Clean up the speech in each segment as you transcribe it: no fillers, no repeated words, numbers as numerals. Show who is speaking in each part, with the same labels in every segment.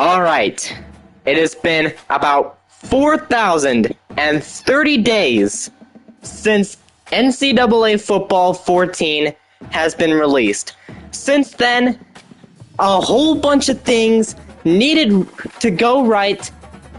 Speaker 1: All right. It has been about 4,030 days since NCAA Football 14 has been released. Since then, a whole bunch of things needed to go right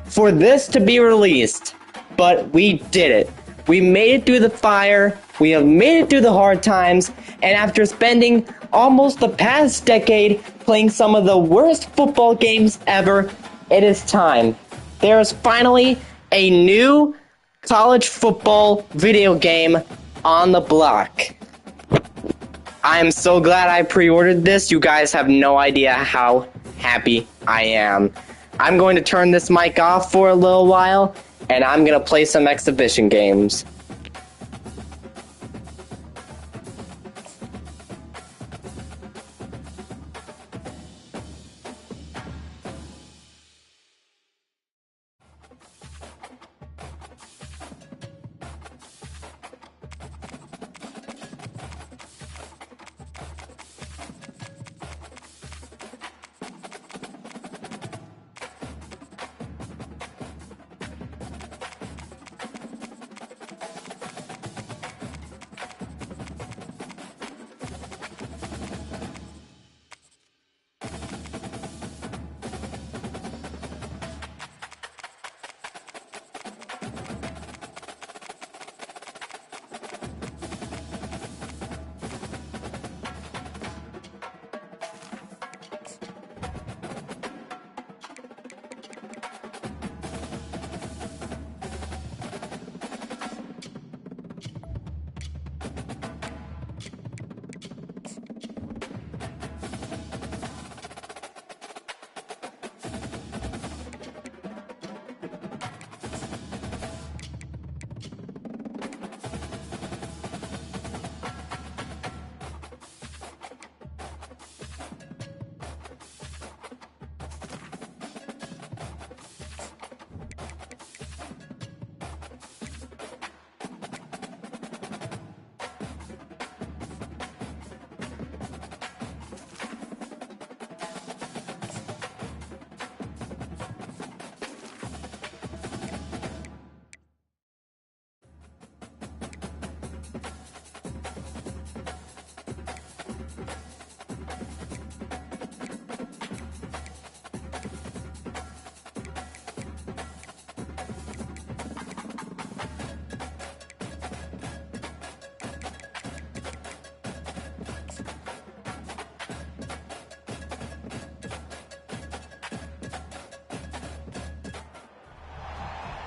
Speaker 1: for this to be released. But we did it. We made it through the fire. We have made it through the hard times. And after spending almost the past decade playing some of the worst football games ever, it is time. There is finally a new college football video game on the block. I am so glad I pre-ordered this. You guys have no idea how happy I am. I'm going to turn this mic off for a little while, and I'm going to play some exhibition games.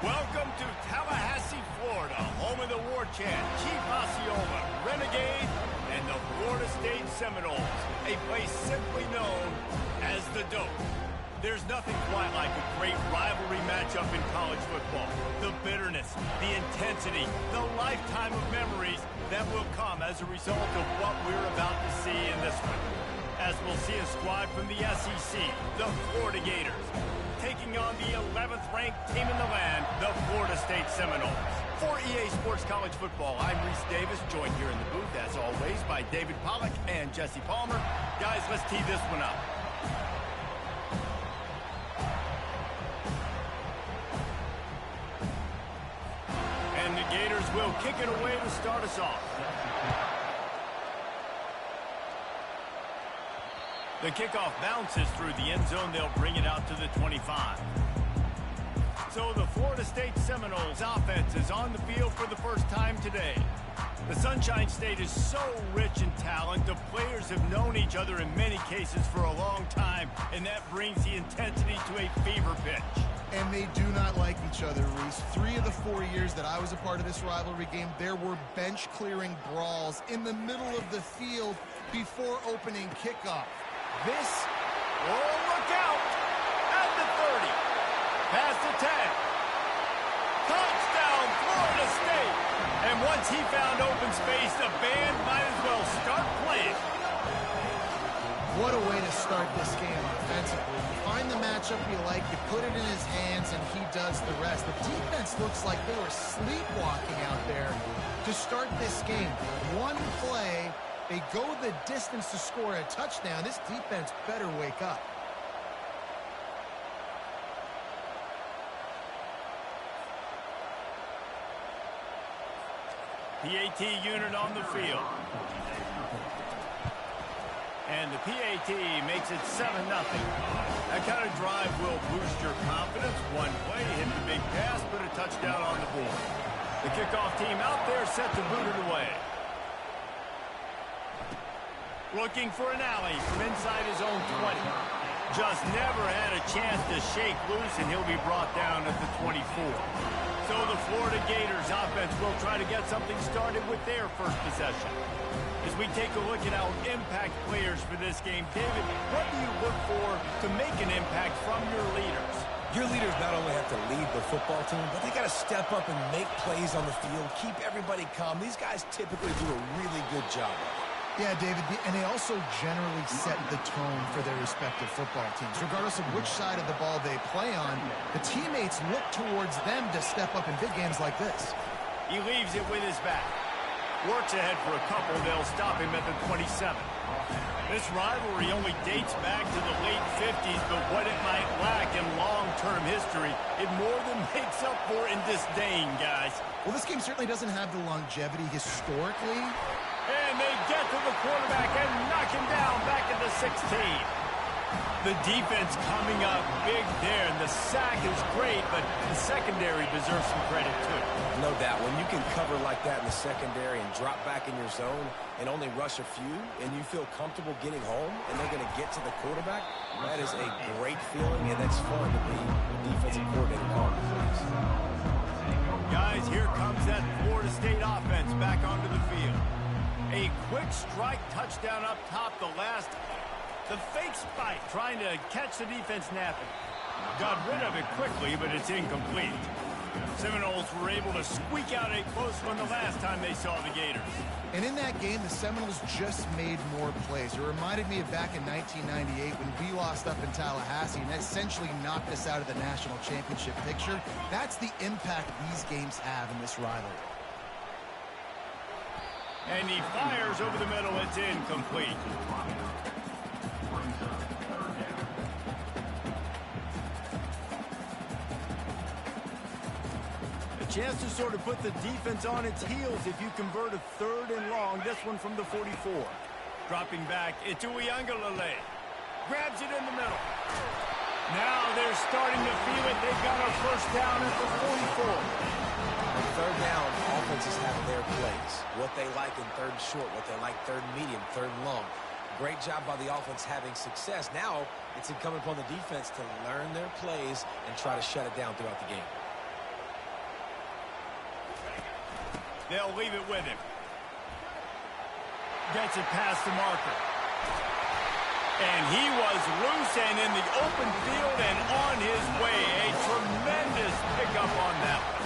Speaker 2: Welcome to Tallahassee, Florida, home of the War Chant, Chief Osceola, Renegade, and the Florida State Seminoles, a place simply known as the Dope. There's nothing quite like a great rivalry matchup in college football. The bitterness, the intensity, the lifetime of memories that will come as a result of what we're about to see in this one. As we'll see a squad from the SEC, the Florida Gators, taking on the 11th ranked team in the land, the Florida State Seminoles. For EA Sports College Football, I'm Reese Davis, joined here in the booth, as always, by David Pollack and Jesse Palmer. Guys, let's tee this one up. And the Gators will kick it away to start us off. The kickoff bounces through the end zone. They'll bring it out to the 25. So the Florida State Seminoles offense is on the field for the first time today. The Sunshine State is so rich in talent. The players have known each other in many cases for a long time, and that brings the intensity to a fever pitch.
Speaker 3: And they do not like each other, Reese. 3 of the 4 years that I was a part of this rivalry game, there were bench-clearing brawls in the middle of the field before opening kickoff. This,
Speaker 2: oh, look out! At the 30. Past the 10. Touchdown, Florida State! And once he found open space, the band might as well start playing.
Speaker 3: What a way to start this game offensively. You find the matchup you like, you put it in his hands, and he does the rest. The defense looks like they were sleepwalking out there to start this game. One play, they go the distance to score a touchdown. This defense better wake up.
Speaker 2: PAT unit on the field. And the PAT makes it 7-0. That kind of drive will boost your confidence. One play, hit the big pass, put a touchdown on the board. The kickoff team out there set to boot it away. Looking for an alley from inside his own 20. Just never had a chance to shake loose, and he'll be brought down at the 24. So the Florida Gators offense will try to get something started with their first possession. As we take a look at our impact players for this game, David, what do you look for to make an impact from your leaders?
Speaker 4: Your leaders not only have to lead the football team, but they got to step up and make plays on the field, keep everybody calm. These guys typically do a really good job of it.
Speaker 3: Yeah, David, and they also generally set the tone for their respective football teams. Regardless of which side of the ball they play on, the teammates look towards them to step up in big games like this.
Speaker 2: He leaves it with his back. Works ahead for a couple. They'll stop him at the 27. This rivalry only dates back to the late 50s, but what it might lack in long-term history, it more than makes up for in disdain, guys.
Speaker 3: Well, this game certainly doesn't have the longevity historically.
Speaker 2: And they get to the quarterback and knock him down back at the 16. The defense coming up big there, and the sack is great, but the secondary deserves some credit too.
Speaker 4: No doubt. When you can cover like that in the secondary and drop back in your zone and only rush a few, and you feel comfortable getting home, and they're going to get to the quarterback, that is a great feeling, and that's fun to be the defensive coordinator calling the plays.
Speaker 2: Guys, here comes that Florida State offense back onto the field. A quick strike touchdown up top, the fake spike, trying to catch the defense napping. Got rid of it quickly, but it's incomplete. Seminoles were able to squeak out a close one the last time they saw the Gators.
Speaker 3: And in that game, the Seminoles just made more plays. It reminded me of back in 1998 when we lost up in Tallahassee and essentially knocked us out of the national championship picture. That's the impact these games have in this rivalry.
Speaker 2: And he fires over the middle. It's incomplete. A chance to sort of put the defense on its heels if you convert a 3rd and long. This one from the 44. Dropping back, it's Uiagalelei. Grabs it in the middle. Now they're starting to feel it. They've got a first down at the 44.
Speaker 4: On 3rd down, offenses have their plays. What they like in 3rd and short, what they like 3rd and medium, 3rd and long. Great job by the offense having success. Now it's incumbent upon the defense to learn their plays and try to shut it down throughout the game.
Speaker 2: They'll leave it with him. Gets it past the marker. And he was loose and in the open field and on his way. A tremendous pickup on that one.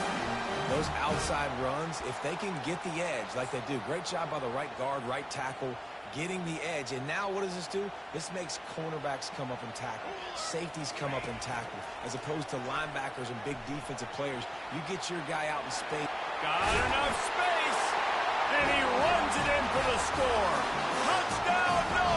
Speaker 4: Those outside runs, if they can get the edge like they do, great job by the right guard, right tackle, getting the edge. And now what does this do? This makes cornerbacks come up and tackle. Safeties come up and tackle. As opposed to linebackers and big defensive players, you get your guy out in space.
Speaker 2: Got enough space, and he runs it in for the score. Touchdown, no!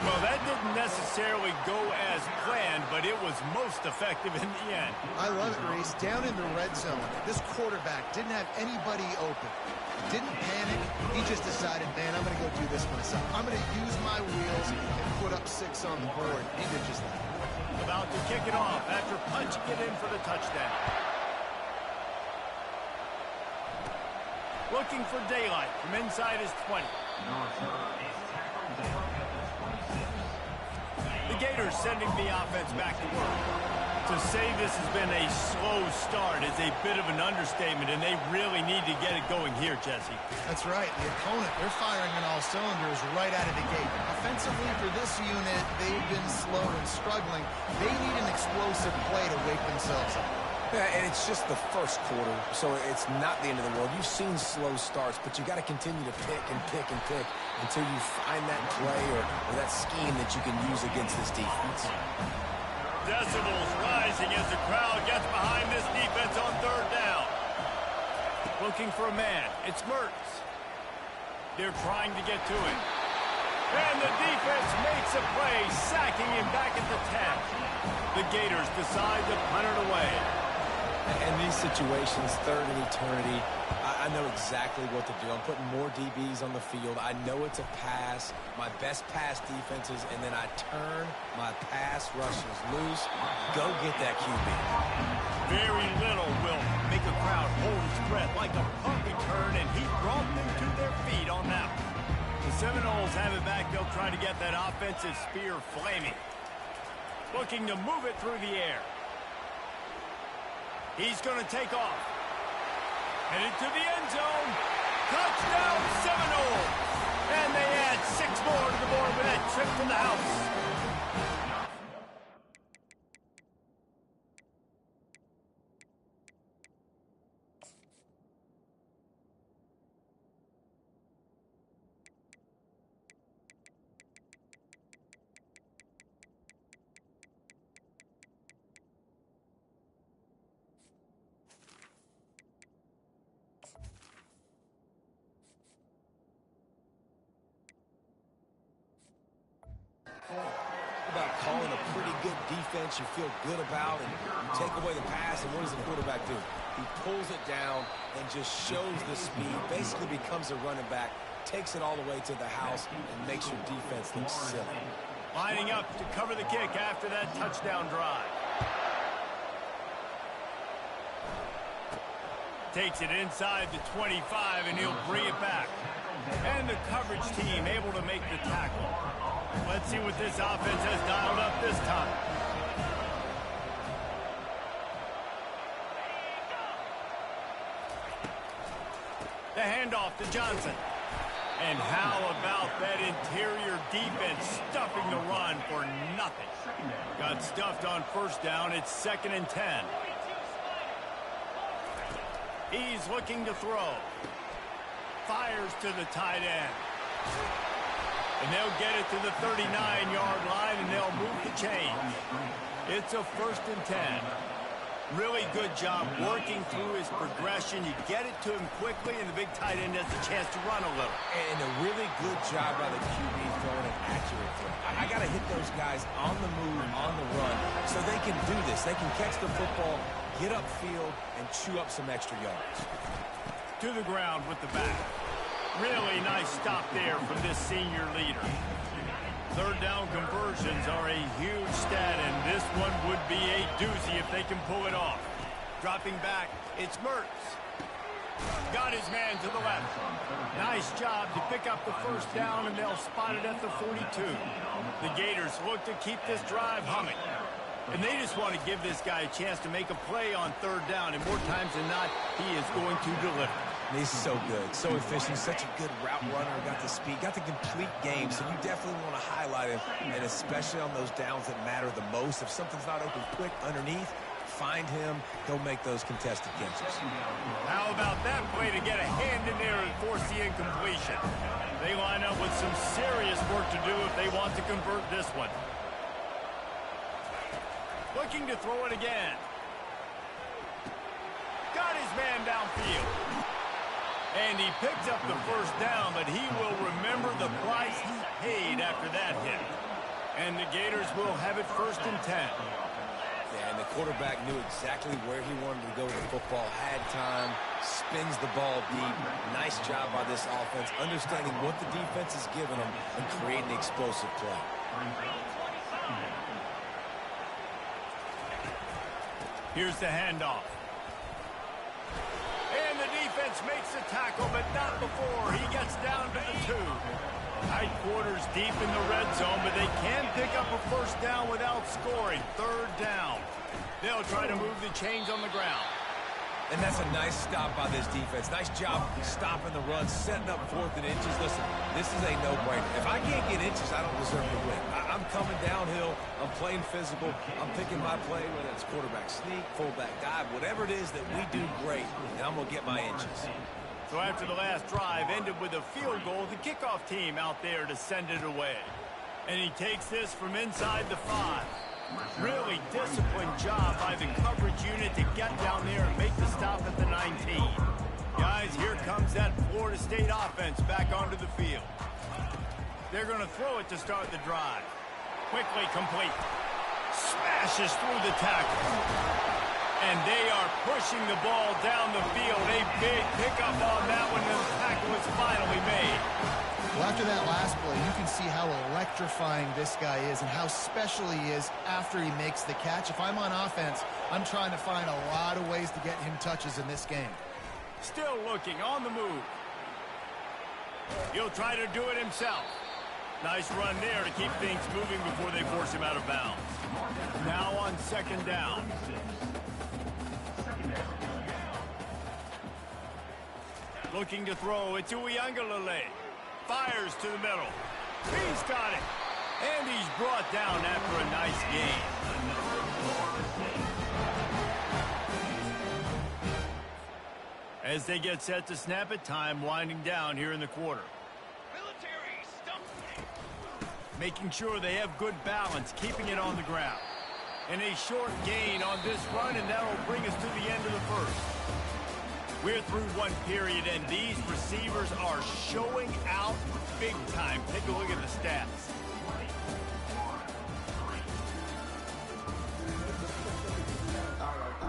Speaker 2: Well, that didn't necessarily go as planned, but it was most effective in the end.
Speaker 3: I love it, Reese. Down in the red zone, this quarterback didn't have anybody open. Didn't panic. He just decided, man, I'm going to go do this myself. I'm going to use my wheels and put up 6 on the board. He did just that.
Speaker 2: About to kick it off after punching it in for the touchdown. Looking for daylight from inside his 20. The Gators sending the offense back to work. To say this has been a slow start is a bit of an understatement, and they really need to get it going here, Jesse.
Speaker 3: That's right. The opponent, they're firing on all cylinders right out of the gate. Offensively, for this unit, they've been slow and struggling. They need an explosive play to wake themselves up.
Speaker 4: Yeah, and it's just the first quarter, so it's not the end of the world. You've seen slow starts, but you got to continue to pick and pick and pick until you find that play or that scheme that you can use against this defense.
Speaker 2: Decibels rising as the crowd gets behind this defense on 3rd down. Looking for a man. It's Mertens. They're trying to get to him. And the defense makes a play, sacking him back at the 10. The Gators decide to punt it away.
Speaker 4: In these situations, third and eternity, I know exactly what to do. I'm putting more DBs on the field. I know it's a pass, my best pass defenses, and then I turn my pass rushers loose. Go get that QB.
Speaker 2: Very little will make a crowd hold its breath like a punt return, and he brought them to their feet on that one. The Seminoles have it back. They'll try to get that offensive spear flaming. Looking to move it through the air. He's going to take off. Headed to the end zone. Touchdown, Seminoles. And they add 6 more to the board with that trip to the house.
Speaker 4: About calling a pretty good defense you feel good about, and you take away the pass, and what does the quarterback do? He pulls it down and just shows the speed, basically becomes a running back, takes it all the way to the house, and makes your defense look silly.
Speaker 2: Lining up to cover the kick after that touchdown drive. Takes it inside the 25, and he'll bring it back. And the coverage team able to make the tackle. Let's see what this offense has dialed up this time. The handoff to Johnson. And how about that interior defense stuffing the run for nothing? Got stuffed on first down. It's 2nd and 10. He's looking to throw. Fires to the tight end. And they'll get it to the 39-yard line, and they'll move the chains. It's a 1st and 10. Really good job working through his progression. You get it to him quickly, and the big tight end has a chance to run a little.
Speaker 4: And a really good job by the QB throwing an accurate throw. I got to hit those guys on the move, on the run, so they can do this. They can catch the football, get upfield, and chew up some extra yards.
Speaker 2: To the ground with the back. Really nice stop there from this senior leader. 3rd down conversions are a huge stat, and this one would be a doozy if they can pull it off. Dropping back, it's Mertz. Got his man to the left. Nice job to pick up the 1st down, and they'll spot it at the 42. The Gators look to keep this drive humming. And they just want to give this guy a chance to make a play on 3rd down, and more times than not, he is going to deliver.
Speaker 4: He's so good, so efficient, such a good route runner, got the speed, got the complete game, so you definitely want to highlight him, and especially on those downs that matter the most. If something's not open quick underneath, find him, he'll make those contested catches.
Speaker 2: How about that play to get a hand in there and force the incompletion? They line up with some serious work to do if they want to convert this one. Looking to throw it again. Got his man downfield. And he picked up the 1st down, but he will remember the price he paid after that hit. And the Gators will have it 1st and 10.
Speaker 4: Yeah, and the quarterback knew exactly where he wanted to go with the football, had time, spins the ball deep. Nice job by this offense, understanding what the defense is giving them and creating the explosive play.
Speaker 2: Here's the handoff. And the defense makes the tackle, but not before he gets down to the 2. Tight quarters deep in the red zone, but they can pick up a 1st down without scoring. 3rd down. They'll try to move the chains on the ground.
Speaker 4: And that's a nice stop by this defense. Nice job stopping the run, setting up 4th and inches. Listen, this is a no-brainer. If I can't get inches, I don't deserve to win. I'm coming downhill. I'm playing physical. I'm picking my play, whether it's quarterback sneak, fullback dive, whatever it is that we do great, and I'm going to get my inches.
Speaker 2: So after the last drive ended with a field goal, the kickoff team out there to send it away. And he takes this from inside the 5. Really disciplined job by the coverage unit to get down there and make the stop at the 19. Guys, here comes that Florida State offense back onto the field. They're going to throw it to start the drive. Quickly complete. Smashes through the tackle. And they are pushing the ball down the field. A big pickup on that one, and the tackle is finally made.
Speaker 3: Well, after that last play, you can see how electrifying this guy is and how special he is after he makes the catch. If I'm on offense, I'm trying to find a lot of ways to get him touches in this game.
Speaker 2: Still looking on the move. He'll try to do it himself. Nice run there to keep things moving before they force him out of bounds. Now on second down. Looking to throw it to Uiagalelei. Fires to the middle. He's got it. And he's brought down after a nice gain. As they get set to snap it, time winding down here in the quarter. Making sure they have good balance, keeping it on the ground. And a short gain on this run, and that'll bring us to the end of the first. We're through one period, and these receivers are showing out big time. Take a look at the stats.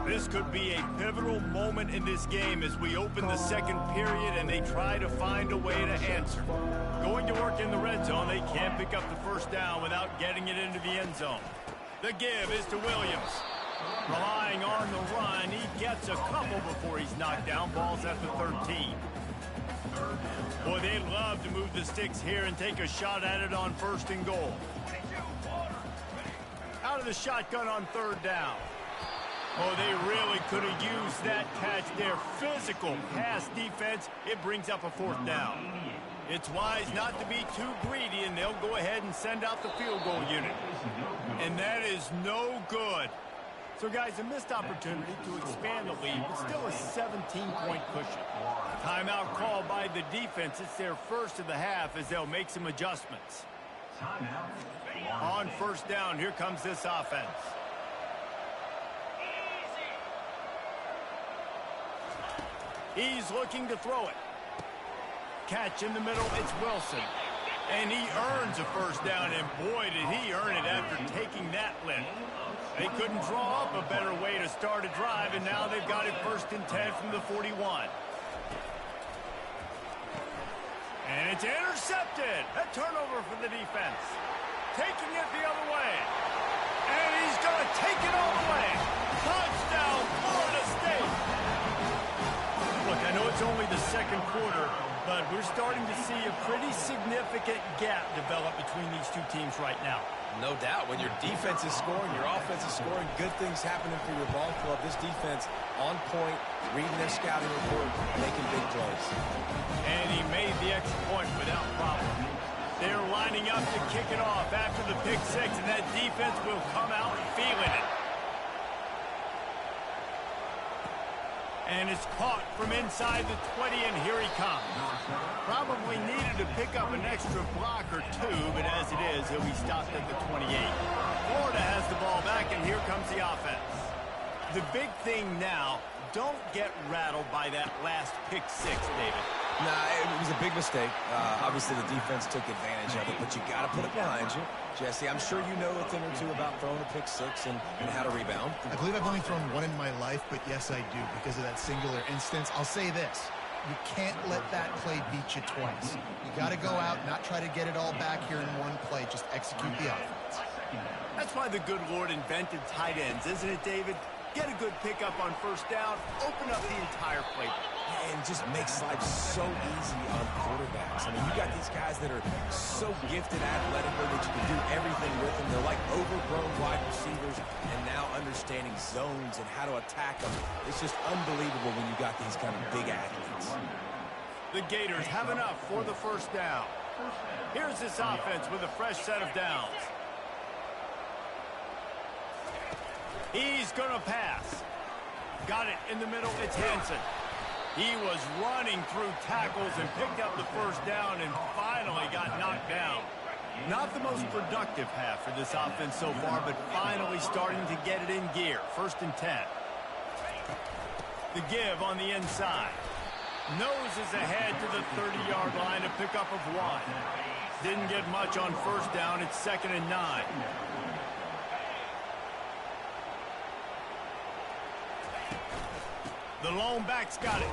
Speaker 2: This could be a pivotal moment in this game as we open the second period and they try to find a way to answer. Going to work in the red zone, they can't pick up the first down without getting it into the end zone. The give is to Williams. Relying on the run, he gets a couple before he's knocked down. Ball's at the 13. Boy, they'd love to move the sticks here and take a shot at it on first and goal. Out of the shotgun on third down. Oh, they really could have used that catch there. Physical pass defense. It brings up a fourth down. It's wise not to be too greedy, and they'll go ahead and send out the field goal unit. And that is no good. So, guys, a missed opportunity to expand the lead, but still a 17-point cushion. Timeout called by the defense. It's their first of the half as they'll make some adjustments. On first down, here comes this offense. He's looking to throw it. Catch in the middle, it's Wilson. And he earns a first down, and boy, did he earn it after taking that lift. They couldn't draw up a better way to start a drive, and now they've got it first and 10 from the 41. And it's intercepted. A turnover for the defense. Taking it the other way. And he's going to take it all the way. Touchdown, Florida State. Look, I know it's only the second quarter, but we're starting to see a pretty significant gap develop between these two teams right now.
Speaker 4: No doubt. When your defense is scoring, your offense is scoring, good things happening for your ball club. This defense on point, reading their scouting report, making big plays.
Speaker 2: And he made the extra point without problem. They're lining up to kick it off after the pick six, and that defense will come out feeling it. And it's caught from inside the 20, and here he comes. Probably needed to pick up an extra block or two, but as it is, he'll be stopped at the 28. Florida has the ball back, and here comes the offense. The big thing now, don't get rattled by that last pick six, David.
Speaker 4: Nah, it was a big mistake. Obviously, the defense took advantage of it, but you got to put it behind you. Jesse, I'm sure you know a thing or two about throwing a pick six and how to rebound.
Speaker 3: I believe I've only thrown one in my life, but yes, I do because of that singular instance. I'll say this. You can't let that play beat you twice. You got to go out, not try to get it all back here in one play. Just execute the offense.
Speaker 2: That's why the good Lord invented tight ends, isn't it, David? Get a good pickup on first down, open up the entire playbook.
Speaker 4: And just makes life so easy on quarterbacks. I mean, you got these guys that are so gifted athletically that you can do everything with them. They're like overgrown wide receivers, and now understanding zones and how to attack them. It's just unbelievable when you got these kind of big athletes.
Speaker 2: The Gators have enough for the first down. Here's this offense with a fresh set of downs. He's going to pass. Got it in the middle. It's Hansen. He was running through tackles and picked up the first down and finally got knocked down. Not the most productive half for this offense so far, but finally starting to get it in gear. First and 10. The give on the inside. Noses ahead to the 30-yard line, a pickup of one. Didn't get much on first down. It's second and 9. The lone back's got it.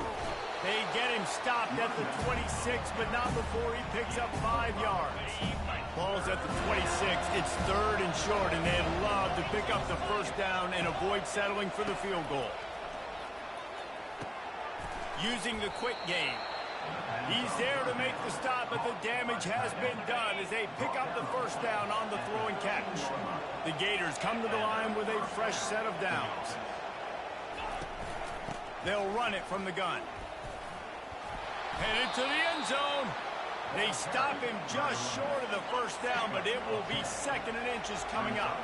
Speaker 2: They get him stopped at the 26, but not before he picks up 5 yards. Ball's at the 26. It's 3rd and short, and they'd love to pick up the first down and avoid settling for the field goal. Using the quick game. He's there to make the stop, but the damage has been done as they pick up the first down on the throw and catch. The Gators come to the line with a fresh set of downs. They'll run it from the gun. Headed to the end zone. They stop him just short of the first down, but it will be 2nd and inches coming up.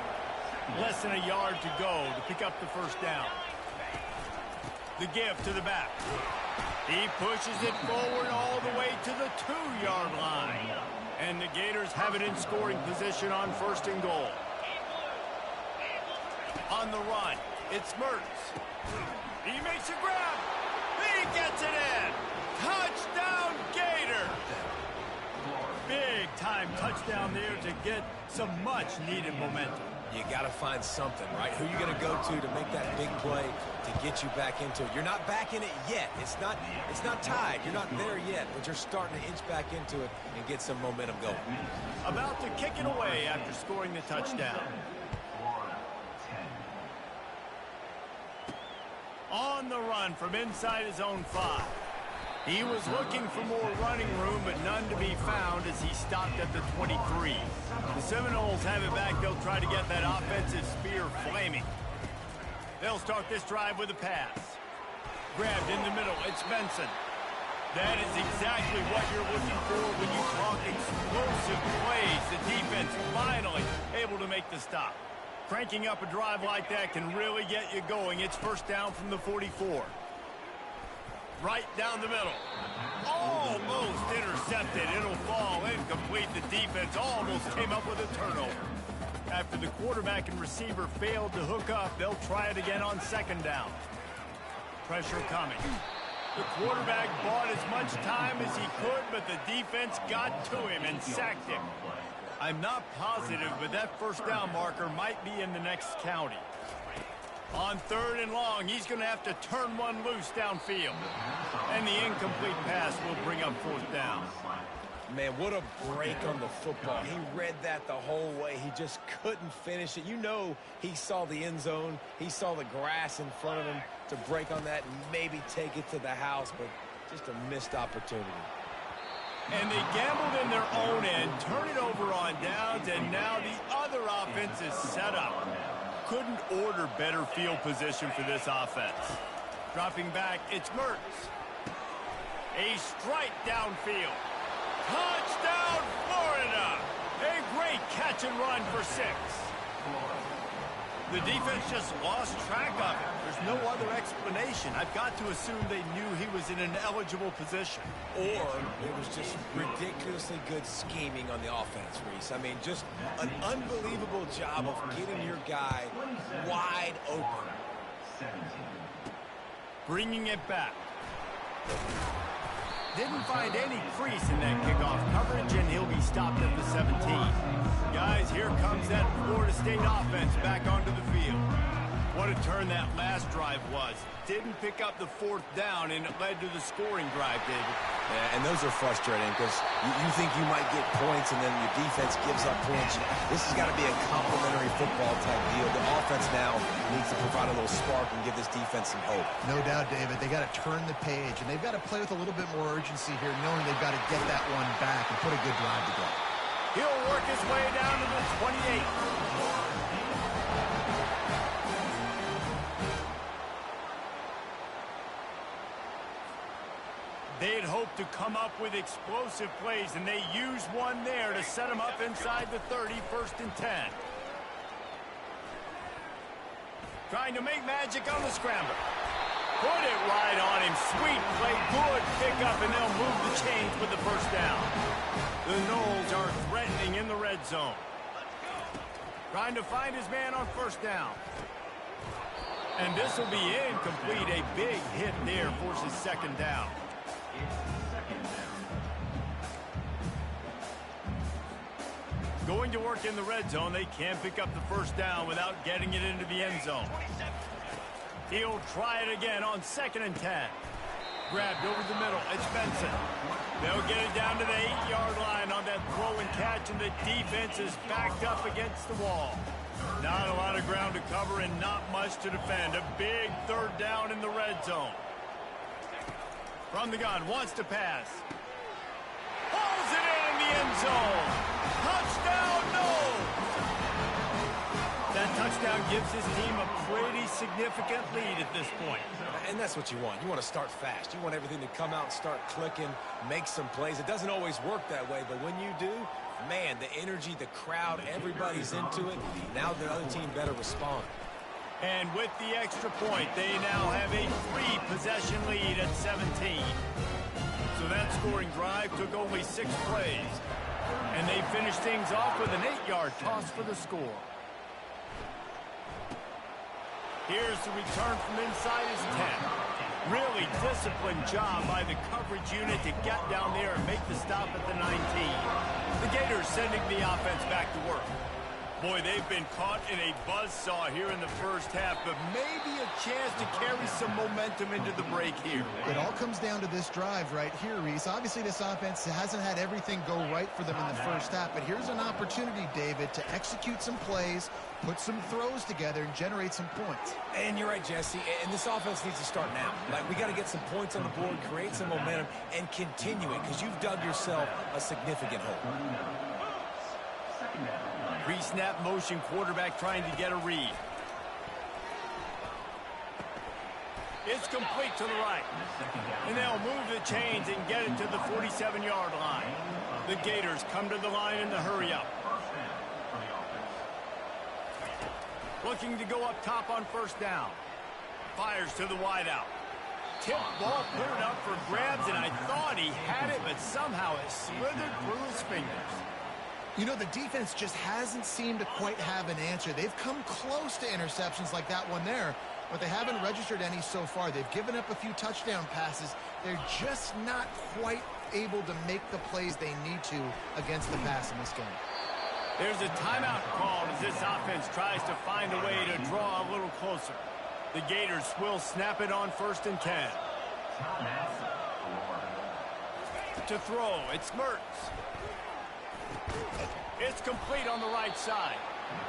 Speaker 2: Less than a yard to go to pick up the first down. The give to the back. He pushes it forward all the way to the 2-yard line. And the Gators have it in scoring position on 1st and goal. On the run, it's Mertz. He makes a grab. He gets it in. Touchdown, Gators. Big-time touchdown there to get some much-needed momentum.
Speaker 4: You got to find something, right? Who are you going to go to make that big play to get you back into it? You're not back in it yet. It's not tied. You're not there yet, but you're starting to inch back into it and get some momentum going.
Speaker 2: About to kick it away after scoring the touchdown. On the run from inside his own 5. He was looking for more running room, but none to be found as he stopped at the 23. The Seminoles have it back. They'll try to get that offensive spear flaming. They'll start this drive with a pass. Grabbed in the middle. It's Benson. That is exactly what you're looking for when you talk explosive plays. The defense finally able to make the stop. Cranking up a drive like that can really get you going. It's first down from the 44. Right down the middle. Almost intercepted. It'll fall incomplete. The defense almost came up with a turnover. After the quarterback and receiver failed to hook up, they'll try it again on 2nd down. Pressure coming. The quarterback bought as much time as he could, but the defense got to him and sacked him. I'm not positive, but that first down marker might be in the next county. On 3rd and long, he's going to have to turn one loose downfield. And the incomplete pass will bring up 4th down.
Speaker 4: Man, what a break on the football. He read that the whole way. He just couldn't finish it. You know he saw the end zone. He saw the grass in front of him to break on that and maybe take it to the house, but just a missed opportunity.
Speaker 2: And they gambled in their own end, turn it over on downs, and now the other offense is set up. Couldn't order better field position for this offense. Dropping back, it's Mertz. A strike downfield. Touchdown, Florida! A great catch and run for 6. The defense just lost track of it. There's no other explanation. I've got to assume they knew he was in an eligible position.
Speaker 4: Or it was just ridiculously good scheming on the offense, Reese. I mean, just an unbelievable job of getting your guy wide open.
Speaker 2: Bringing it back. Didn't find any crease in that kickoff coverage, and he'll be stopped at the 17. Guys, here comes that Florida State offense back onto the field. What a turn that last drive was. Didn't pick up the 4th down, and it led to the scoring drive, David.
Speaker 4: Yeah, and those are frustrating because you think you might get points, and then your defense gives up points. This has got to be a complimentary football type deal. The offense now needs to provide a little spark and give this defense some hope.
Speaker 3: No doubt, David. They got to turn the page, and they've got to play with a little bit more urgency here, knowing they've got to get that one back and put a good drive together.
Speaker 2: He'll work his way down to the 28. They'd hoped to come up with explosive plays, and they used one there to set them up inside the 30, 1st and 10. Trying to make magic on the scramble. Put it right on him. Sweet play, good pickup, and they'll move the chains with the first down. The Noles are threatening in the red zone. Trying to find his man on 1st down. And this will be incomplete. A big hit there forces 2nd down. Going to work in the red zone, they can't pick up the first down without getting it into the end zone. He'll try it again on 2nd and 10. Grabbed over the middle. It's Benson. They'll get it down to the 8-yard line on that throw and catch, and the defense is backed up against the wall. Not a lot of ground to cover and not much to defend. A big 3rd down in the red zone. From the gun, wants to pass. Pulls it in the end zone. Touchdown, no! That touchdown gives his team a pretty significant lead at this point.
Speaker 4: And that's what you want. You want to start fast. You want everything to come out and start clicking, make some plays. It doesn't always work that way, but when you do, man, the energy, the crowd, everybody's into it. Now the other team better respond.
Speaker 2: And with the extra point, they now have a 3-possession lead at 17. So that scoring drive took only 6 plays. And they finished things off with an 8-yard toss for the score. Here's the return from inside his 10. Really disciplined job by the coverage unit to get down there and make the stop at the 19. The Gators sending the offense back to work. Boy, they've been caught in a buzzsaw here in the first half, but maybe a chance to carry some momentum into the break here.
Speaker 3: It all comes down to this drive right here, Reese. Obviously, this offense hasn't had everything go right for them in the first half, but here's an opportunity, David, to execute some plays, put some throws together, and generate some points.
Speaker 4: And you're right, Jesse, and this offense needs to start now. Like, we got to get some points on the board, create some momentum, and continue it, because you've dug yourself a significant hole.
Speaker 2: Pre-snap motion, quarterback trying to get a read. It's complete to the right. And they'll move the chains and get it to the 47-yard line. The Gators come to the line in the hurry up. Looking to go up top on 1st down. Fires to the wideout. Tip ball, put it up for grabs, and I thought he had it, but somehow it slithered through his fingers.
Speaker 3: You know, the defense just hasn't seemed to quite have an answer. They've come close to interceptions like that one there, but they haven't registered any so far. They've given up a few touchdown passes. They're just not quite able to make the plays they need to against the pass in this game.
Speaker 2: There's a timeout called as this offense tries to find a way to draw a little closer. The Gators will snap it on 1st and 10. To throw, it's Mertz. It's complete on the right side.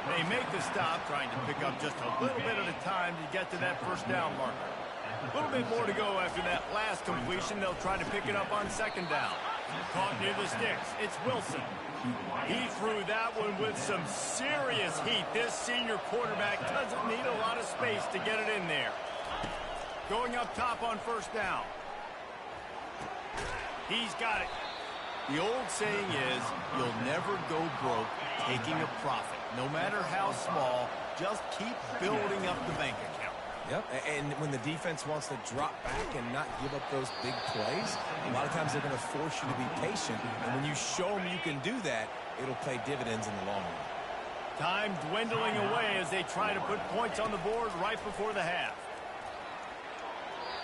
Speaker 2: They make the stop, trying to pick up just a little bit at a time to get to that 1st down marker. A little bit more to go after that last completion. They'll try to pick it up on 2nd down. Caught near the sticks. It's Wilson. He threw that one with some serious heat. This senior quarterback doesn't need a lot of space to get it in there. Going up top on 1st down. He's got it. The old saying is, you'll never go broke taking a profit. No matter how small, just keep building up the bank account.
Speaker 4: Yep, and when the defense wants to drop back and not give up those big plays, a lot of times they're going to force you to be patient. And when you show them you can do that, it'll pay dividends in the long run.
Speaker 2: Time dwindling away as they try to put points on the board right before the half.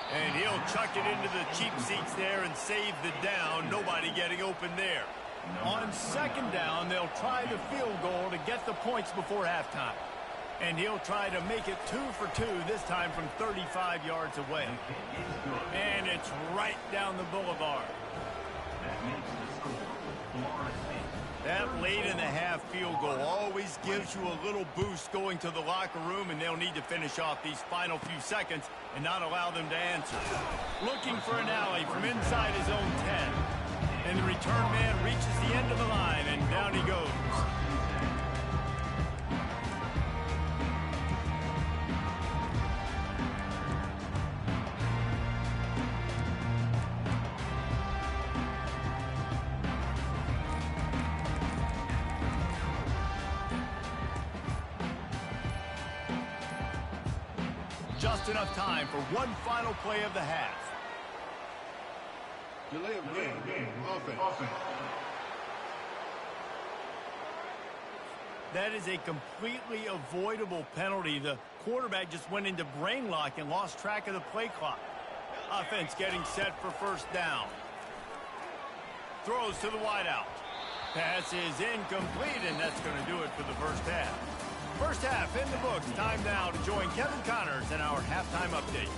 Speaker 2: And he'll chuck it into the cheap seats there and save the down. Nobody getting open there. On 2nd down, they'll try the field goal to get the points before halftime. And he'll try to make it 2 for 2, this time from 35 yards away. And it's right down the boulevard. That late in the half field goal always gives you a little boost going to the locker room, and they'll need to finish off these final few seconds and not allow them to answer. Looking for an alley from inside his own 10. And the return man reaches the end of the line, and down he goes. Just enough time for one final play of the half.
Speaker 5: Delay of game. Offense.
Speaker 2: That is a completely avoidable penalty. The quarterback just went into brain lock and lost track of the play clock. Offense getting set for 1st down. Throws to the wideout. Pass is incomplete, and that's going to do it for the first half. 1st First half in the books. Time now to join Kevin Connors in our halftime update.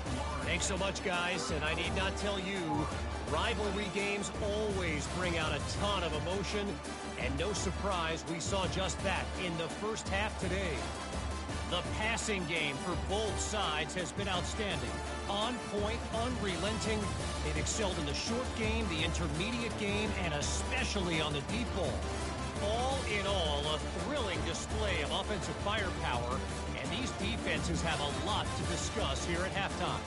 Speaker 6: Thanks so much, guys, and I need not tell you, rivalry games always bring out a ton of emotion, and no surprise, we saw just that in the first half today. The passing game for both sides has been outstanding. On point, unrelenting. They've excelled in the short game, the intermediate game, and especially on the deep ball. All in all, a thrilling display of offensive firepower, and these defenses have a lot to discuss here at halftime.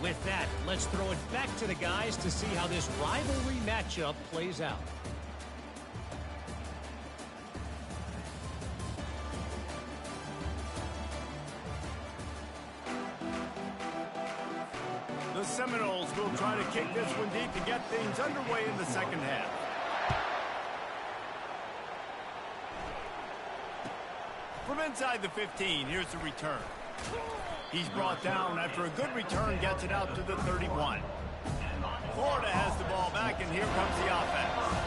Speaker 6: With that, let's throw it back to the guys to see how this rivalry matchup plays out.
Speaker 2: The Seminoles will try to kick this one deep to get things underway in the second half. From inside the 15, here's the return. He's brought down after a good return, gets it out to the 31. Florida has the ball back, and here comes the offense.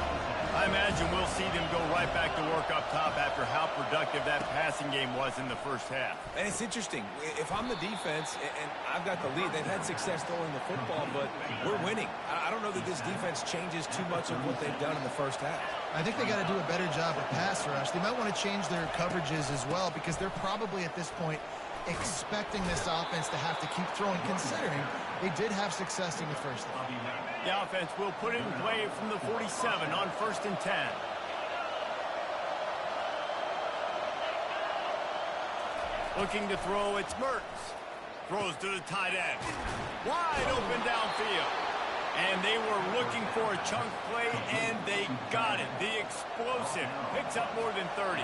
Speaker 2: I imagine we'll see them go right back to work up top after how productive that passing game was in the first half.
Speaker 4: And it's interesting. If I'm the defense and I've got the lead, they've had success throwing the football, but we're winning. I don't know that this defense changes too much of what they've done in the first half.
Speaker 3: I think they got to do a better job of pass rush. They might want to change their coverages as well because they're probably at this point expecting this offense to have to keep throwing, considering they did have success in the first half.
Speaker 2: The offense will put it in play from the 47 on 1st and 10. Looking to throw, it's Mertens. Throws to the tight end. Wide open downfield. And they were looking for a chunk play, and they got it. The explosive picks up more than 30.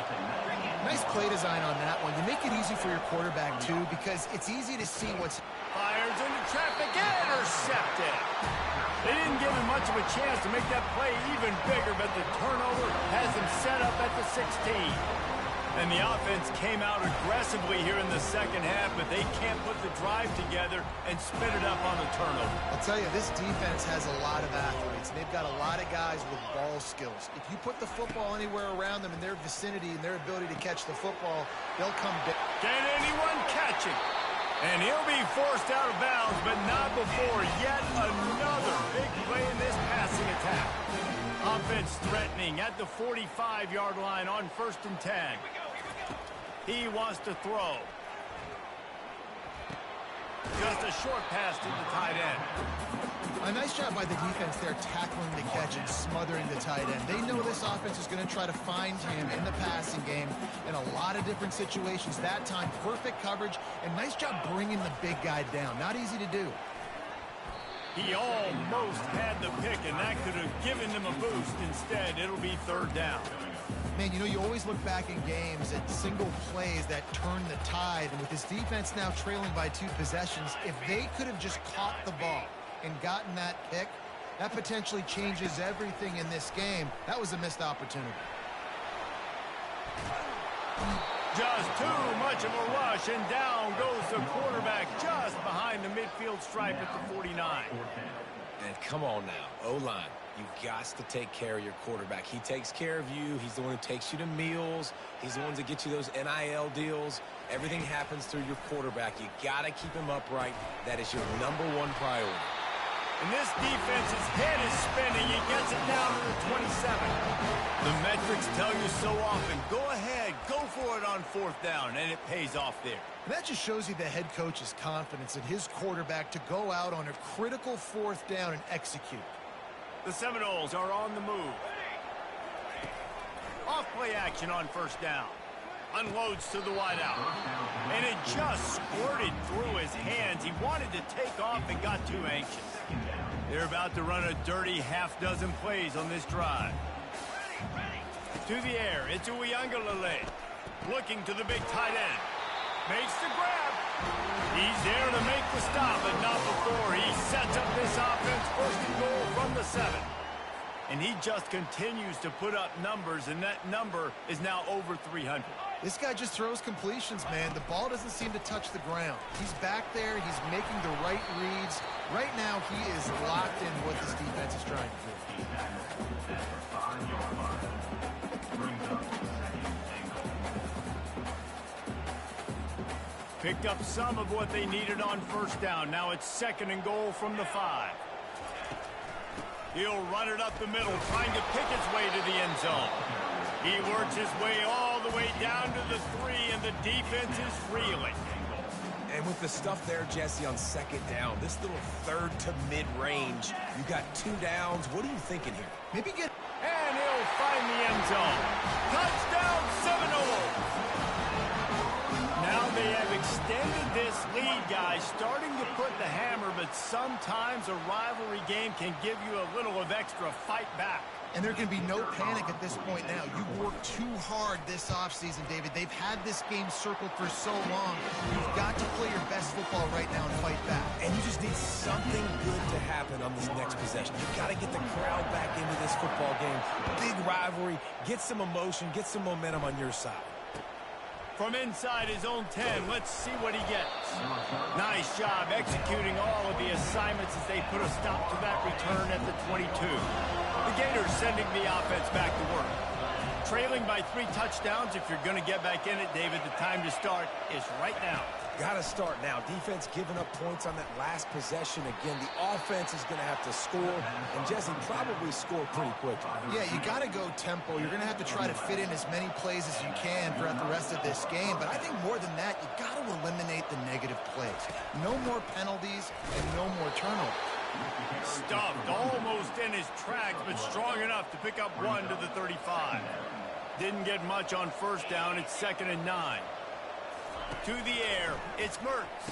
Speaker 3: Nice play design on that one. You make it easy for your quarterback, too, because it's easy to see what's...
Speaker 2: Fires into traffic, intercepted. They didn't give him much of a chance to make that play even bigger, but the turnover has him set up at the 16. And the offense came out aggressively here in the second half, but they can't put the drive together and spit it up on the turnover.
Speaker 3: I'll tell you, this defense has a lot of athletes. They've got a lot of guys with ball skills. If you put the football anywhere around them in their vicinity and their ability to catch the football, they'll come down.
Speaker 2: Can anyone catch it? And he'll be forced out of bounds, but not before yet another big play in this passing attack. Offense threatening at the 45-yard line on 1st and 10. He wants to throw. Just a short pass to the tight end.
Speaker 3: A nice job by the defense there tackling the catch and smothering the tight end. They know this offense is going to try to find him in the passing game in a lot of different situations. That time, perfect coverage, and nice job bringing the big guy down. Not easy to do.
Speaker 2: He almost had the pick, and that could have given them a boost. Instead, it'll be 3rd down.
Speaker 3: Man, you know, you always look back in games at single plays that turn the tide. And with this defense now trailing by 2 possessions, if they could have just caught the ball and gotten that pick, that potentially changes everything in this game. That was a missed opportunity.
Speaker 2: Just too much of a rush, and down goes the quarterback just behind the midfield stripe at the 49.
Speaker 4: And come on now, O-line. You've got to take care of your quarterback. He takes care of you. He's the one who takes you to meals. He's the one that gets you those NIL deals. Everything happens through your quarterback. You got to keep him upright. That is your #1 priority.
Speaker 2: And this defense's head is spinning. He gets it down to the 27. The metrics tell you so often, go ahead, go for it on 4th down, and it pays off there.
Speaker 3: And that just shows you the head coach's confidence in his quarterback to go out on a critical 4th down and execute.
Speaker 2: The Seminoles are on the move. Off play action on 1st down. Unloads to the wideout. And it just squirted through his hands. He wanted to take off and got too anxious. They're about to run a dirty half-dozen plays on this drive. To the air, it's Uiagalelei. Looking to the big tight end. Makes the grab. He's there to make the stop, but not before. He sets up this offense 1st and goal from the 7. And he just continues to put up numbers, and that number is now over 300.
Speaker 3: This guy just throws completions, man. The ball doesn't seem to touch the ground. He's back there. He's making the right reads. Right now, he is locked in what this defense is trying to do.
Speaker 2: Picked up some of what they needed on first down. Now it's 2nd and goal from the 5. He'll run it up the middle, trying to pick his way to the end zone. He works his way all the way down to the 3, and the defense is reeling.
Speaker 4: And with the stuff there, Jesse, on 2nd down, this little 3rd to mid-range, you got 2 downs. What are you thinking here?
Speaker 3: Maybe get...
Speaker 2: And he'll find the end zone. Touchdown, Seminoles! Now they have extended this lead, guys, starting to put the hammer, but sometimes a rivalry game can give you a little of extra fight back.
Speaker 3: And there can be no panic at this point now. You've worked too hard this offseason, David. They've had this game circled for so long. You've got to play your best football right now and fight back.
Speaker 4: And you just need something good to happen on this next possession. You've got to get the crowd back into this football game. Big rivalry. Get some emotion. Get some momentum on your side.
Speaker 2: From inside his own 10, let's see what he gets. Nice job executing all of the assignments as they put a stop to that return at the 22. The Gators sending the offense back to work. Trailing by 3 touchdowns. If you're going to get back in it, David, the time to start is right now.
Speaker 4: Got to start now. Defense giving up points on that last possession. Again, the offense is going to have to score, and Jesse probably score pretty quickly.
Speaker 3: Yeah, you got to go tempo. You're going to have to try to fit in as many plays as you can throughout the rest of this game. But I think more than that, you got to eliminate the negative plays. No more penalties and no more turnovers.
Speaker 2: Stuffed almost in his tracks, but strong enough to pick up 1 to the 35. Didn't get much on first down. It's 2nd and 9. To the air, it's Mertz.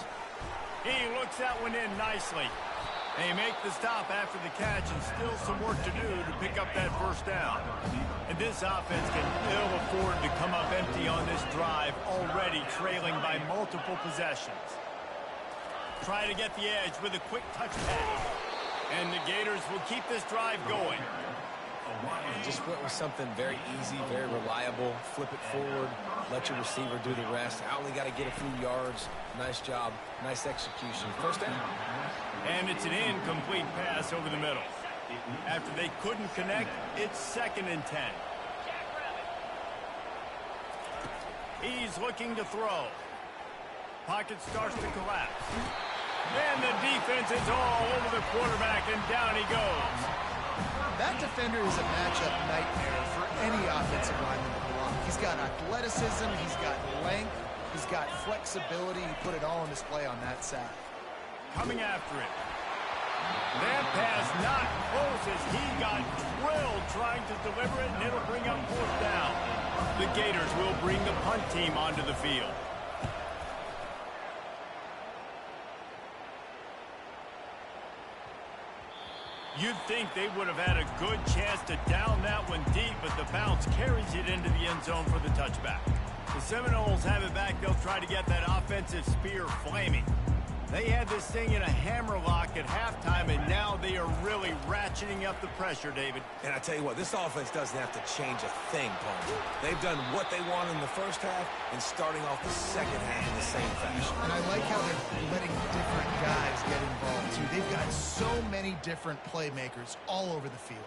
Speaker 2: He looks that one in nicely. They make the stop after the catch, and still some work to do to pick up that first down. And this offense can ill afford to come up empty on this drive, already trailing by multiple possessions. Try to get the edge with a quick touch pass. And the Gators will keep this drive going.
Speaker 4: Just went with something very easy, very reliable. Flip it forward, let your receiver do the rest. I only got to get a few yards. Nice job, nice execution. First down.
Speaker 2: And it's an incomplete pass over the middle. After they couldn't connect, it's 2nd and 10. He's looking to throw. Pocket starts to collapse. And the defense is all over the quarterback, and down he goes.
Speaker 3: That defender is a matchup nightmare for any offensive lineman to block. He's got athleticism, he's got length, he's got flexibility. He put it all on display on that sack.
Speaker 2: Coming after it. That pass not close as he got drilled trying to deliver it, and it'll bring up 4th down. The Gators will bring the punt team onto the field. You'd think they would have had a good chance to down that one deep, but the bounce carries it into the end zone for the touchback. The Seminoles have it back. They'll try to get that offensive spear flaming. They had this thing in a hammerlock at halftime, and now they are really ratcheting up the pressure, David.
Speaker 4: And I tell you what, this offense doesn't have to change a thing, Paul. They've done what they want in the first half and starting off the second half in the same fashion.
Speaker 3: And I like how they're letting different guys get involved, too. They've got so many different playmakers all over the field.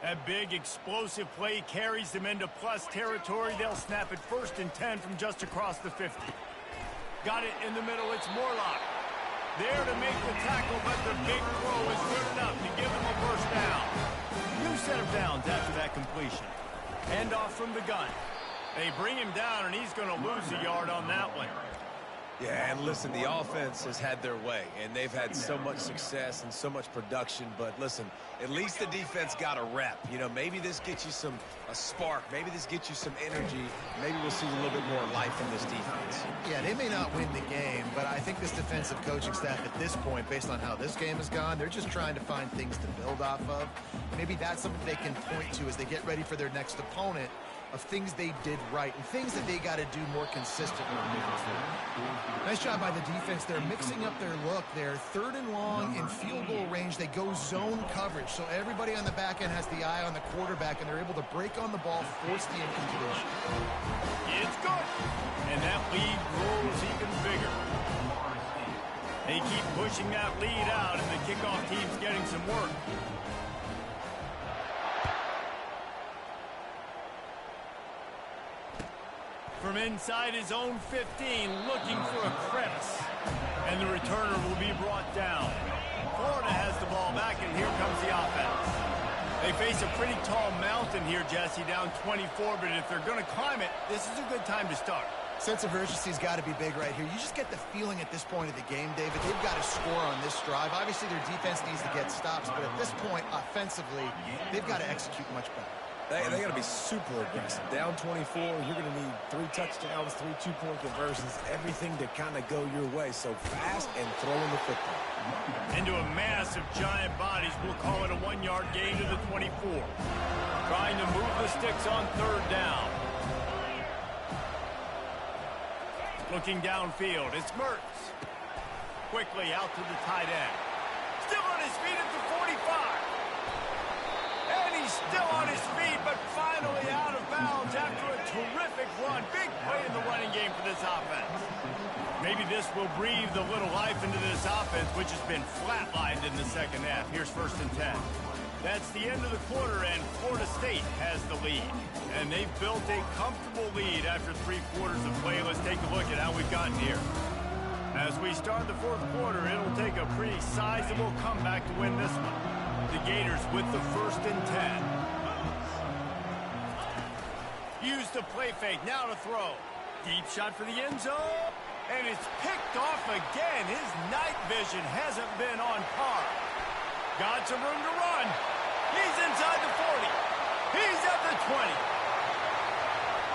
Speaker 2: That big explosive play carries them into plus territory. They'll snap it 1st and 10 from just across the 50. Got it in the middle. It's Morlock. There to make the tackle, but the big throw is good enough to give them a first down. New set of downs after that completion. Hand off from the gun. They bring him down, and he's going to lose a yard on that one.
Speaker 4: Yeah, and listen, the offense has had their way, and they've had so much success and so much production. But listen, at least the defense got a rep. You know, maybe this gets you a spark. Maybe this gets you some energy. Maybe we'll see a little bit more life in this defense.
Speaker 3: Yeah, they may not win the game, but I think this defensive coaching staff at this point, based on how this game has gone, they're just trying to find things to build off of. Maybe that's something they can point to as they get ready for their next opponent, of things they did right and things that they got to do more consistently. Nice job by the defense. They're mixing up their look. They're 3rd and long in field goal range. They go zone coverage, so everybody on the back end has the eye on the quarterback, and they're able to break on the ball, force the incompletion.
Speaker 2: It's good. And that lead grows even bigger. They keep pushing that lead out, and the kickoff team's getting some work. From from inside his own 15, looking for a crevice. And the returner will be brought down. Florida has the ball back, and here comes the offense. They face a pretty tall mountain here, Jesse, down 24, but if they're going to climb it, this is a good time to start.
Speaker 3: Sense of urgency's got to be big right here. You just get the feeling at this point of the game, David, they've got to score on this drive. Obviously, their defense needs to get stops, but at this point, offensively, they've got to execute much better.
Speaker 4: They got to be super aggressive. Down 24, you're going to need 3 touchdowns, 3 two-point conversions, everything to kind of go your way. So fast and throwing the football.
Speaker 2: Into a mass of giant bodies. We'll call it a 1-yard gain to the 24. Trying to move the sticks on 3rd down. Looking downfield, it's Mertz. Quickly out to the tight end. Still on his feet at the 45. And he's still on his feet, but finally out of bounds after a terrific run. Big play in the running game for this offense. Maybe this will breathe a little life into this offense, which has been flatlined in the second half. Here's 1st and 10. That's the end of the quarter, and Florida State has the lead. And they've built a comfortable lead after 3 quarters of play. Let's take a look at how we've gotten here. As we start the 4th quarter, it'll take a pretty sizable comeback to win this one. The Gators with the 1st and 10. Use the play fake, now to throw. Deep shot for the end zone. And it's picked off again. His night vision hasn't been on par. Got some room to run. He's inside the 40. He's at the 20.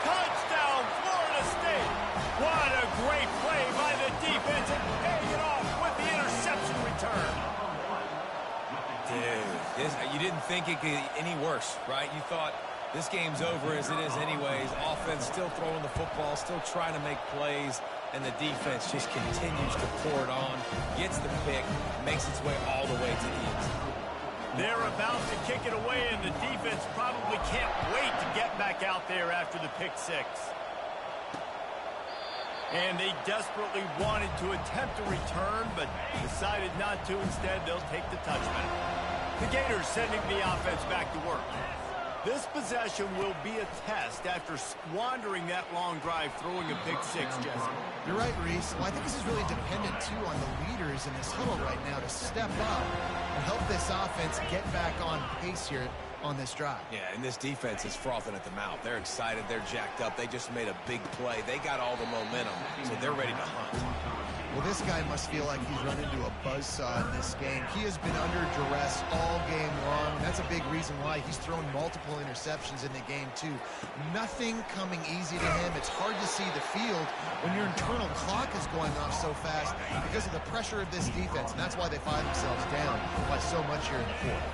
Speaker 2: Touchdown, Florida State. What a great play by the defense and paying it off with the interception return.
Speaker 4: Dude, you didn't think it could get any worse, right? You thought this game's over as it is anyways. Offense still throwing the football, still trying to make plays, and the defense just continues to pour it on, gets the pick, makes its way all the way to the end zone.
Speaker 2: They're about to kick it away, and the defense probably can't wait to get back out there after the pick 6. And they desperately wanted to attempt a return, but decided not to. Instead, they'll take the touchback. The Gators sending the offense back to work. This possession will be a test after squandering that long drive throwing a pick 6, Jesse.
Speaker 3: You're right, Reese. Well, I think this is really dependent, too, on the leaders in this huddle right now to step up and help this offense get back on pace here on this drive.
Speaker 4: Yeah, and this defense is frothing at the mouth. They're excited. They're jacked up. They just made a big play. They got all the momentum, so they're ready to hunt.
Speaker 3: Well, this guy must feel like he's run into a buzzsaw in this game. He has been under duress all game long, and that's a big reason why he's thrown multiple interceptions in the game, too. Nothing coming easy to him. It's hard to see the field when your internal clock is going off so fast because of the pressure of this defense, and that's why they find themselves down by so much here in the 4th.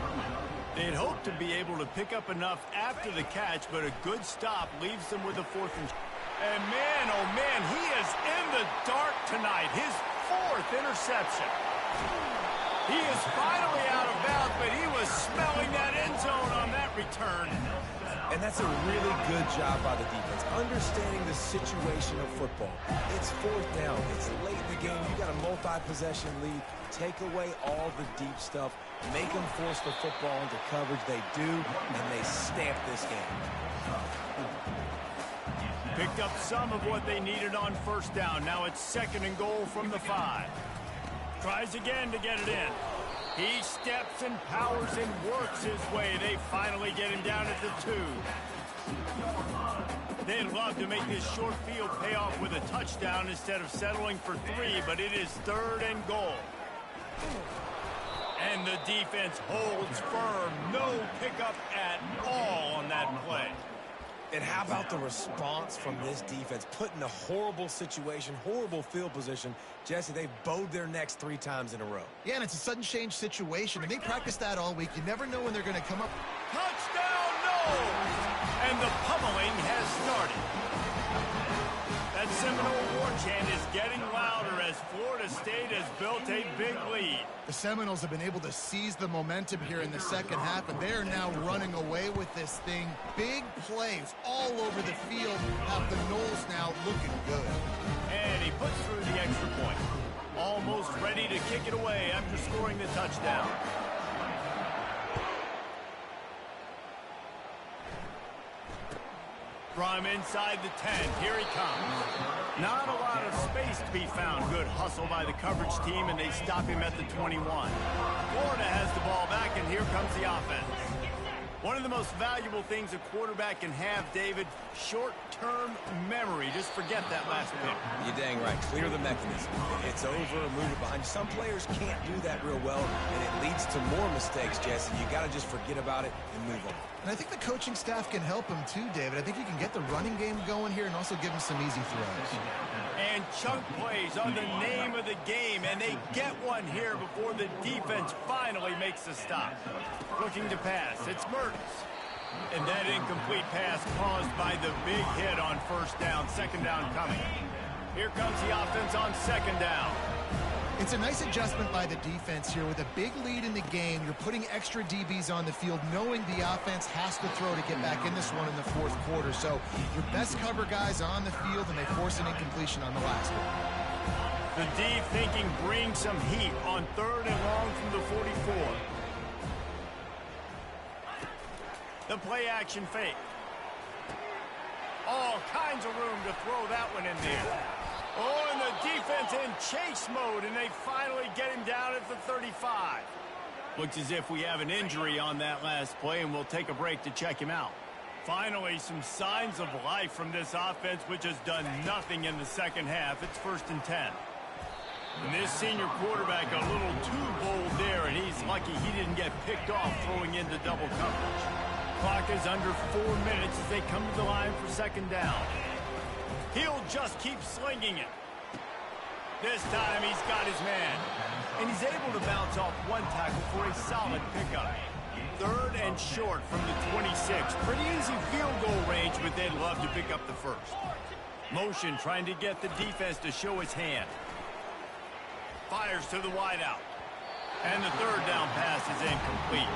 Speaker 2: They'd hoped to be able to pick up enough after the catch, but a good stop leaves them with a 4th and... And man, oh man, he is in the dark tonight. His 4th interception. He is finally out of bounds, but he was smelling that end zone on that return.
Speaker 4: And that's a really good job by the defense, understanding the situation of football. It's 4th down. It's late in the game. You got a multi-possession lead. Take away all the deep stuff. Make them force the football into coverage. They do, and they stamp this game.
Speaker 2: Picked up some of what they needed on 1st down. Now it's 2nd and goal from the 5. Tries again to get it in. He steps and powers and works his way. They finally get him down at the 2. They'd love to make this short field pay off with a touchdown instead of settling for 3, but it is 3rd and goal. And the defense holds firm. No pickup at all on that play.
Speaker 4: And how about the response from this defense? Put in a horrible situation, horrible field position. Jesse, they've bowed their necks 3 times in a row.
Speaker 3: Yeah, and it's a sudden change situation, and they practice that all week. You never know when they're going to come up.
Speaker 2: Touchdown, no! And the pummeling has started. That Seminole war chant is getting louder as Florida State has built a big lead.
Speaker 3: The Seminoles have been able to seize the momentum here in the second half, and they are now running away with this thing. Big plays all over the field have the Noles now looking good.
Speaker 2: And he puts through the extra point. Almost ready to kick it away after scoring the touchdown. From inside the 10, here he comes. Not a lot of space to be found. Good hustle by the coverage team, and they stop him at the 21. Florida has the ball back, and here comes the offense. One of the most valuable things a quarterback can have, David, short-term memory. Just forget that last pick.
Speaker 4: You're dang right. Clear the mechanism. It's over, move it behind you. Some players can't do that real well, and it leads to more mistakes, Jesse. You got to just forget about it and move on.
Speaker 3: And I think the coaching staff can help him too, David. I think you can get the running game going here and also give him some easy throws.
Speaker 2: And chunk plays are the name of the game, and they get one here before the defense finally makes the stop. Looking to pass, it's Mertens. And that incomplete pass caused by the big hit on first down, second down coming. Here comes the offense on second down.
Speaker 3: It's a nice adjustment by the defense here. With a big lead in the game, you're putting extra DBs on the field, knowing the offense has to throw to get back in this one in the fourth quarter. So your best cover guys on the field, and they force an incompletion on the last one.
Speaker 2: The D thinking bring some heat on third and long from the 44. The play action fake. All kinds of room to throw that one in there. Oh, and the defense in chase mode, and they finally get him down at the 35. Looks as if we have an injury on that last play, and we'll take a break to check him out. Finally, some signs of life from this offense, which has done nothing in the second half. It's 1st and 10. And this senior quarterback a little too bold there, and he's lucky he didn't get picked off throwing into double coverage. Clock is under 4 minutes as they come to the line for second down. He'll just keep slinging it. This time he's got his man. And he's able to bounce off one tackle for a solid pickup. Third and short from the 26. Pretty easy field goal range, but they'd love to pick up the first. Motion trying to get the defense to show his hand. Fires to the wideout. And the third down pass is incomplete.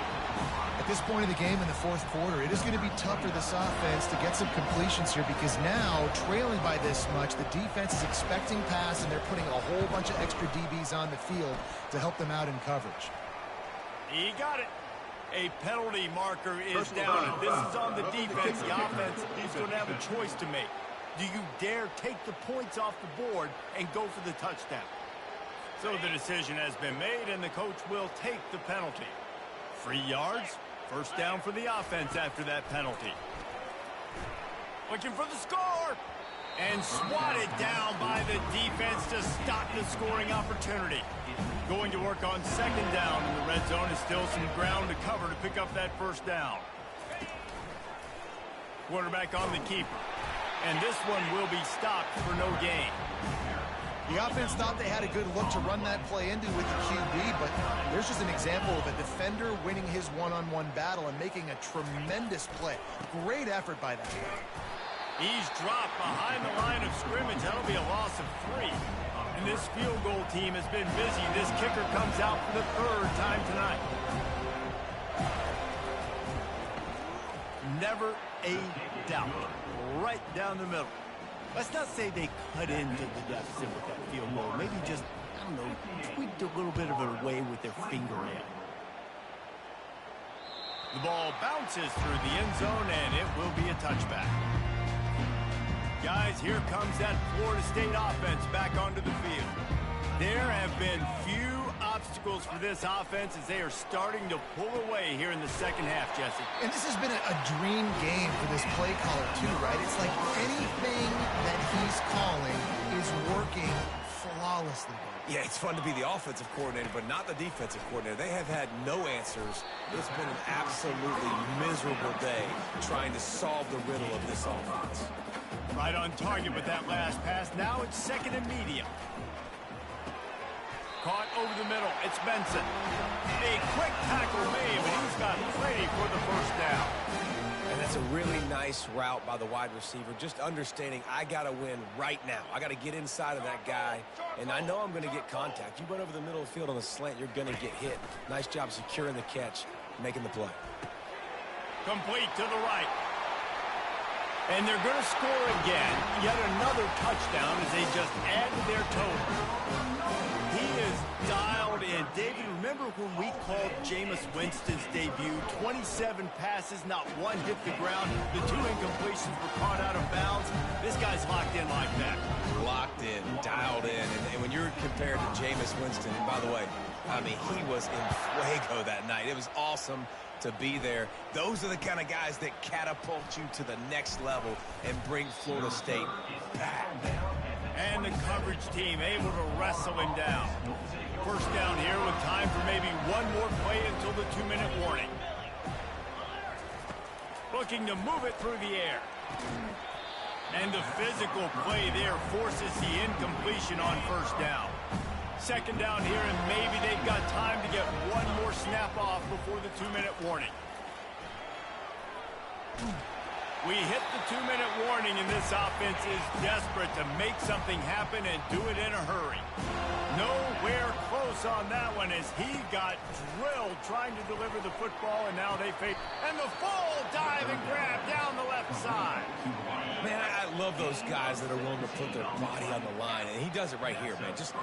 Speaker 3: At this point of the game in the fourth quarter, it is going to be tough for this offense to get some completions here, because now, trailing by this much, the defense is expecting pass, and they're putting a whole bunch of extra DBs on the field to help them out in coverage.
Speaker 2: He got it. A penalty marker is down. And this is on the defense. The offense is going to have a choice to make. Do you dare take the points off the board and go for the touchdown? So the decision has been made, and the coach will take the penalty. 3 yards. First down for the offense after that penalty. Looking for the score. And swatted down by the defense to stop the scoring opportunity. Going to work on second down, and the red zone is still some ground to cover to pick up that first down. Quarterback on the keeper. And this one will be stopped for no gain.
Speaker 3: The offense thought they had a good look to run that play into with the QB, but there's just an example of a defender winning his one-on-one battle and making a tremendous play. Great effort by that guy.
Speaker 2: He's dropped behind the line of scrimmage. That'll be a loss of 3. And this field goal team has been busy. This kicker comes out for the third time tonight. Never a doubt. Right down the middle. Let's not say they cut into the deficit with that field goal. Maybe just, I don't know, tweaked a little bit of a way with their fingernail. The ball bounces through the end zone, and it will be a touchback. Guys, here comes that Florida State offense back onto the field. There have been few obstacles for this offense as they are starting to pull away here in the second half, Jesse.
Speaker 3: And this has been a dream game for this play caller too, right? It's like anything that he's calling is working flawlessly.
Speaker 4: Yeah, it's fun to be the offensive coordinator, but not the defensive coordinator. They have had no answers. It's been an absolutely miserable day trying to solve the riddle of this offense.
Speaker 2: Right on target with that last pass. Now it's second and medium. Caught over the middle. It's Benson. A quick tackle made, but he's got plenty for the first down.
Speaker 4: And that's a really nice route by the wide receiver, just understanding I got to win right now. I got to get inside of that guy, and I know I'm going to get contact. You run over the middle of the field on a slant, you're going to get hit. Nice job securing the catch, making the play.
Speaker 2: Complete to the right. And they're going to score again. Yet another touchdown as they just add to their total. He is dialed in. David, remember when we called Jameis Winston's debut? 27 passes, not one hit the ground. The 2 incompletions were caught out of bounds. This guy's locked in like that.
Speaker 4: Locked in, dialed in. And when you're compared to Jameis Winston, and by the way, I mean, he was in fuego that night. It was awesome to be there. Those are the kind of guys that catapult you to the next level and bring Florida State back.
Speaker 2: And the coverage team able to wrestle him down. First down here with time for maybe one more play until the 2-minute warning. Looking to move it through the air. And the physical play there forces the incompletion on first down. Second down here, and maybe they've got time to get one more snap off before the 2-minute warning. We hit the 2-minute warning, and this offense is desperate to make something happen and do it in a hurry. Nowhere close on that one as he got drilled trying to deliver the football, and now they fake. And the full dive and grab down the left side.
Speaker 4: Man, I love those guys that are willing to put their body on the line, and he does it right here, man. Just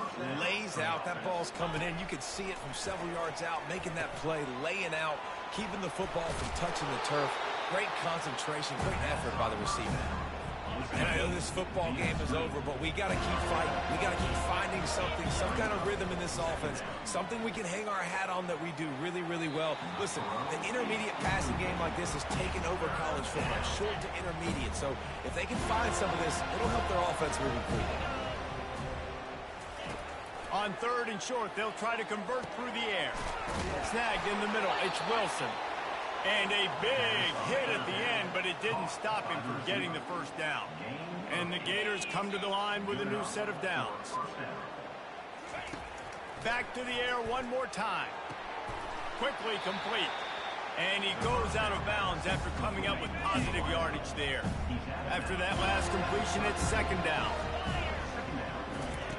Speaker 4: lays out. That ball's coming in. You can see it from several yards out, making that play, laying out, keeping the football from touching the turf. Great concentration, great effort by the receiver. And I know this football game is over, but we got to keep fighting. We got to keep finding something, some kind of rhythm in this offense, something we can hang our hat on that we do really, really well. Listen, the intermediate passing game like this is taking over college football, short to intermediate. So if they can find some of this, it'll help their offense moving forward.
Speaker 2: On 3rd and short, they'll try to convert through the air. Snagged in the middle, it's Wilson. And a big hit at the end, but it didn't stop him from getting the first down. And the Gators come to the line with a new set of downs. Back to the air one more time. Quickly complete. And he goes out of bounds after coming up with positive yardage there. After that last completion, it's 2nd down.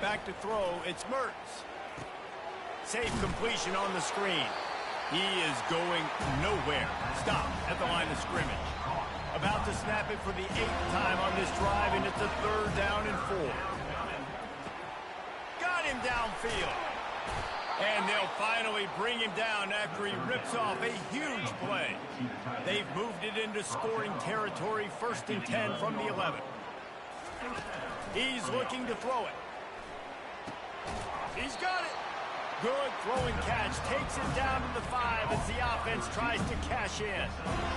Speaker 2: Back to throw, it's Mertz. Safe completion on the screen. He is going nowhere. Stop at the line of scrimmage. About to snap it for the 8th time on this drive, and it's a 3rd down and 4. Got him downfield. And they'll finally bring him down after he rips off a huge play. They've moved it into scoring territory, 1st and 10 from the 11. He's looking to throw it. He's got it. Good throwing catch, takes it down to the 5 as the offense tries to cash in.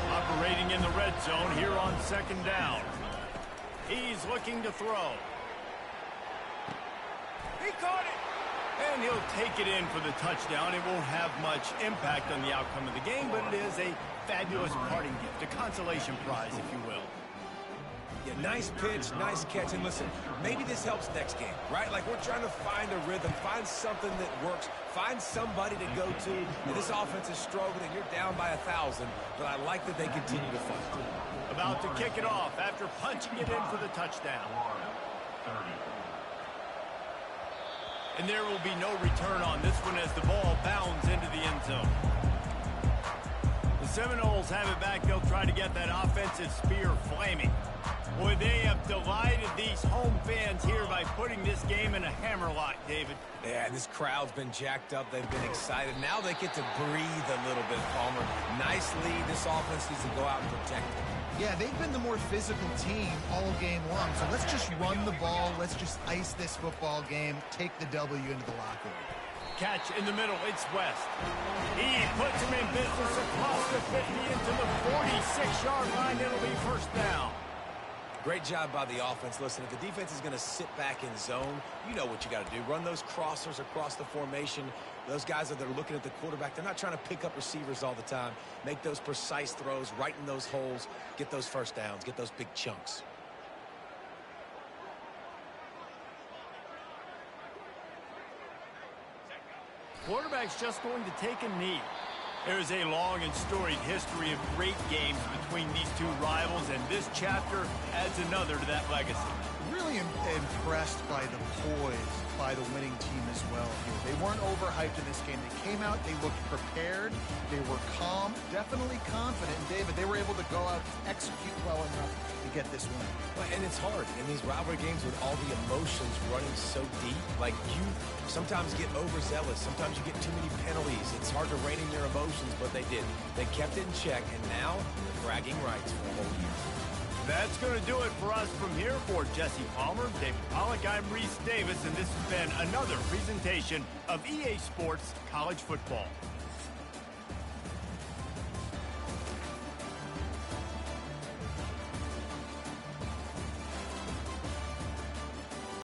Speaker 2: Operating in the red zone here on 2nd down. He's looking to throw. He caught it. And he'll take it in for the touchdown. It won't have much impact on the outcome of the game, but it is a fabulous parting gift, a consolation prize, if you will.
Speaker 4: Yeah, nice pitch, nice catch. And listen, maybe this helps next game, right? Like we're trying to find a rhythm, find something that works, find somebody to go to. And this offense is struggling. You're down by 1,000, but I like that they continue to fight.
Speaker 2: About to kick it off after punching it in for the touchdown. And there will be no return on this one as the ball bounds into the end zone. The Seminoles have it back. They'll try to get that offensive spear flaming. Boy, they have delighted these home fans here by putting this game in a hammerlock, David.
Speaker 4: Yeah, this crowd's been jacked up. They've been excited. Now they get to breathe a little bit, Palmer. Nice lead. This offense needs to go out and protect it.
Speaker 3: Yeah, they've been the more physical team all game long. So let's just run the ball. Let's just ice this football game. Take the W into the locker room.
Speaker 2: Catch in the middle. It's West. He puts him in business across the 50 into the 46-yard line. It'll be 1st down.
Speaker 4: Great job by the offense. Listen, if the defense is going to sit back in zone, you know what you got to do. Run those crossers across the formation. Those guys that are looking at the quarterback, they're not trying to pick up receivers all the time. Make those precise throws, right in those holes, get those 1st downs, get those big chunks.
Speaker 2: Quarterback's just going to take a knee. There's a long and storied history of great games between these two rivals, and this chapter adds another to that legacy.
Speaker 3: Really impressed by the poise by the winning team as well here. They weren't overhyped in this game. They came out, they looked prepared, they were calm, definitely confident. And David, they were able to go out and execute well enough to get this win.
Speaker 4: And it's hard in these rivalry games with all the emotions running so deep. Like, you sometimes get overzealous. Sometimes you get too many penalties. It's hard to rein in your emotions, but they did. They kept it in check, and now bragging rights for a whole year.
Speaker 2: That's going to do it for us from here. For Jesse Palmer, David Pollack, I'm Reese Davis, and this has been another presentation of EA Sports College Football.